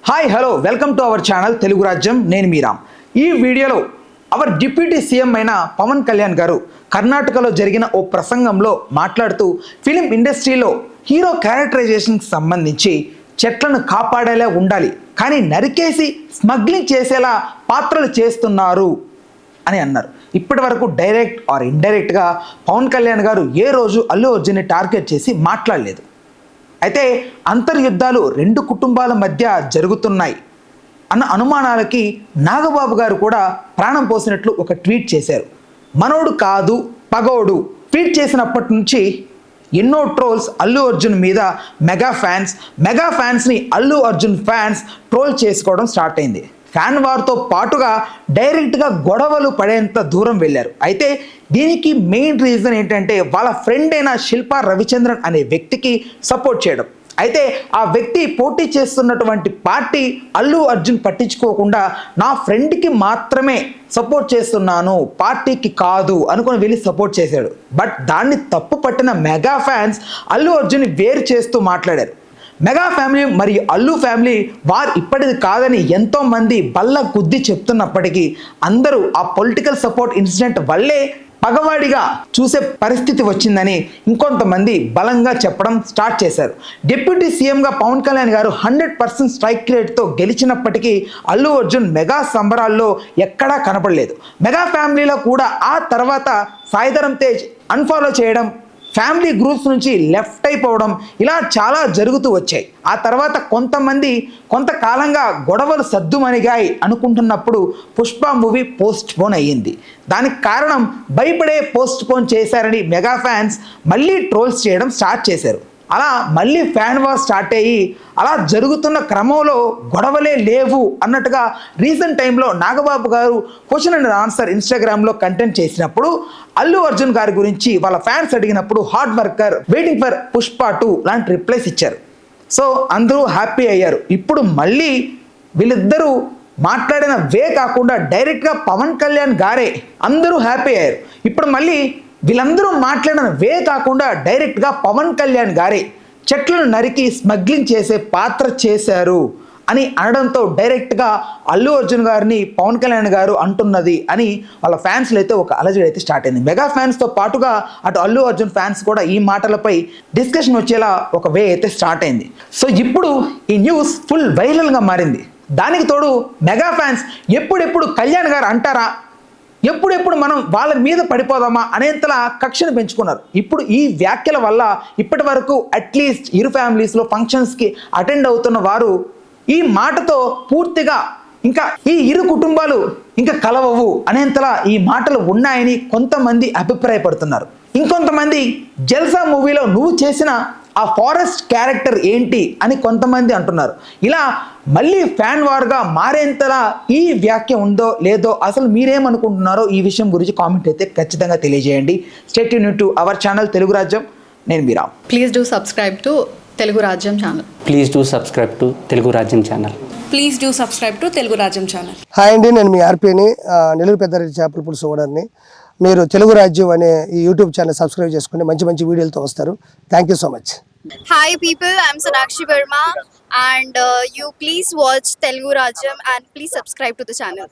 Hi hello welcome to our channel Telugu Rajyam. నేను మీరామ్. ఈ వీడియోలో అవర్ డిప్యూటీ సీఎం అయిన పవన్ కళ్యాణ్ గారు కర్ణాటకలో జరిగిన ఓ ప్రసంగంలో మాట్లాడుతూ ఫిలిం ఇండస్ట్రీలో హీరో క్యారెక్టరైజేషన్కి సంబంధించి చెట్లను కాపాడేలా ఉండాలి, కానీ నరికేసి స్మగ్లింగ్ చేసేలా పాత్రలు చేస్తున్నారు అని అన్నారు. ఇప్పటి వరకు డైరెక్ట్ ఆర్ ఇండైరెక్ట్గా పవన్ కళ్యాణ్ గారు ఏ రోజు అల్లు అర్జున్ని టార్గెట్ చేసి మాట్లాడలేదు. అయితే అంతర్యుద్ధాలు రెండు కుటుంబాల మధ్య జరుగుతున్నాయి అన్న అనుమానాలకి నాగబాబు గారు కూడా ప్రాణం పోసినట్లు ఒక ట్వీట్ చేశారు. మనోడు కాదు పగోడు ట్వీట్ చేసినప్పటి నుంచి ఎన్నో ట్రోల్స్ అల్లు అర్జున్ మీద మెగా ఫ్యాన్స్ని అల్లు అర్జున్ ఫ్యాన్స్ ట్రోల్ చేసుకోవడం స్టార్ట్ అయింది. ఫ్యాన్ వార్తో పాటుగా డైరెక్ట్గా గొడవలు పడేంత దూరం వెళ్ళారు. అయితే దీనికి మెయిన్ రీజన్ ఏంటంటే వాళ్ళ ఫ్రెండ్ అయిన శిల్పా రవిచంద్రన్ అనే వ్యక్తికి సపోర్ట్ చేయడం. అయితే ఆ వ్యక్తి పోటీ చేస్తున్నటువంటి పార్టీ అల్లు అర్జున్ పట్టించుకోకుండా నా ఫ్రెండ్కి మాత్రమే సపోర్ట్ చేస్తున్నాను, పార్టీకి కాదు అనుకుని వెళ్ళి సపోర్ట్ చేశాడు. బట్ దాన్ని తప్పు పట్టిన మెగా ఫ్యాన్స్ అల్లు అర్జున్ని వేరు చేస్తూ మాట్లాడారు. మెగా ఫ్యామిలీ మరియు అల్లు ఫ్యామిలీ వారు ఇప్పటిది కాదని ఎంతోమంది బల్ల గుద్ది చెప్తున్నప్పటికీ అందరూ ఆ పొలిటికల్ సపోర్ట్ ఇన్సిడెంట్ వల్లే పగవాడిగా చూసే పరిస్థితి వచ్చిందని ఇంకొంతమంది బలంగా చెప్పడం స్టార్ట్ చేశారు. డిప్యూటీ సీఎంగా పవన్ కళ్యాణ్ గారు 100% స్ట్రైక్ రేట్తో గెలిచినప్పటికీ అల్లు అర్జున్ మెగా సంబరాల్లో ఎక్కడా కనపడలేదు. మెగా ఫ్యామిలీలో కూడా ఆ తర్వాత సాయిధరం తేజ్ అన్ఫాలో చేయడం, ఫ్యామిలీ గ్రూప్స్ నుంచి లెఫ్ట్ అయిపోవడం ఇలా చాలా జరుగుతూ వచ్చాయి. ఆ తర్వాత కొంతకాలంగా గొడవలు సద్దుమణిగాయి అనుకుంటున్నప్పుడు పుష్ప మూవీ పోస్ట్ పోన్ అయ్యింది. దానికి కారణం భయపడే పోస్ట్ పోన్ చేశారని మెగా ఫ్యాన్స్ మళ్ళీ ట్రోల్స్ చేయడం స్టార్ట్ చేశారు. అలా మళ్ళీ ఫ్యాన్ వార్ స్టార్ట్ అయ్యి అలా జరుగుతున్న క్రమంలో గొడవలే లేవు అన్నట్టుగా రీసెంట్ టైంలో నాగబాబు గారు క్వశ్చన్ అండ్ ఆన్సర్ ఇన్స్టాగ్రామ్లో కంటెంట్ చేసినప్పుడు అల్లు అర్జున్ గారి గురించి వాళ్ళ ఫ్యాన్స్ అడిగినప్పుడు hard worker, waiting for Pushpa 2 లాంటి రిప్లైస్ ఇచ్చారు. సో అందరూ హ్యాపీ అయ్యారు. ఇప్పుడు మళ్ళీ వీళ్ళిద్దరూ మాట్లాడిన వే కాకుండా డైరెక్ట్గా పవన్ కళ్యాణ్ గారే అందరూ హ్యాపీ అయ్యారు. ఇప్పుడు మళ్ళీ వీళ్ళందరూ మాట్లాడిన వే కాకుండా డైరెక్ట్గా పవన్ కళ్యాణ్ గారే చెట్లను నరికి స్మగ్లింగ్ చేసే పాత్ర చేశారు అని అనడంతో డైరెక్ట్గా అల్లు అర్జున్ గారిని పవన్ కళ్యాణ్ గారు అంటున్నది అని వాళ్ళ ఫ్యాన్స్లో అయితే ఒక అలజడి అయితే స్టార్ట్ అయింది. మెగా ఫ్యాన్స్తో పాటుగా అటు అల్లు అర్జున్ ఫ్యాన్స్ కూడా ఈ మాటలపై డిస్కషన్ వచ్చేలా ఒక వే అయితే స్టార్ట్ అయింది. సో ఇప్పుడు ఈ న్యూస్ ఫుల్ వైరల్గా మారింది. దానికి తోడు మెగా ఫ్యాన్స్ ఎప్పుడెప్పుడు కళ్యాణ్ గారు అంటారా, ఎప్పుడెప్పుడు మనం వాళ్ళ మీద పడిపోదామా అనేంతలా కక్షను పెంచుకున్నారు. ఇప్పుడు ఈ వ్యాఖ్యల వల్ల ఇప్పటి వరకు అట్లీస్ట్ ఇరు ఫ్యామిలీస్లో ఫంక్షన్స్కి అటెండ్ అవుతున్న వారు ఈ మాటతో పూర్తిగా ఇంకా ఈ ఇరు కుటుంబాలు ఇంకా కలవవు అనేంతలా ఈ మాటలు ఉన్నాయని కొంతమంది అభిప్రాయపడుతున్నారు. ఇంకొంతమంది జల్సా మూవీలో నువ్వు చేసిన ఆ ఫారెస్ట్ క్యారెక్టర్ ఏంటి అని కొంతమంది అంటున్నారు. ఇలా మళ్ళీ ఫ్యాన్ వార్గా మారేంతలా ఈ వ్యాఖ్య ఉందో లేదో అసలు మీరేమనుకుంటున్నారో ఈ విషయం గురించి కామెంట్ అయితే ఖచ్చితంగా తెలియజేయండి. Stay tune to our channel Telugu Rajyam. నేను Meeram. Please do subscribe to Telugu Rajyam channel. Please do subscribe to Telugu Rajyam channel. Please do subscribe to Telugu Rajyam channel. Hi అండి, నేను మీ ఆర్పీని, నెల్లూరు పెద్దారెడ్డి చేపల పులుసు ఓనర్ని. మీరు తెలుగు రాజ్యం అనే ఈ యూట్యూబ్ ఛానల్ సబ్స్క్రైబ్ చేసుకుని మంచి వీడియోలతో వస్తారు. Thank you so much. Hi people, I'm Sonakshi Verma and you please watch Telugu Rajyam and please subscribe to the channel.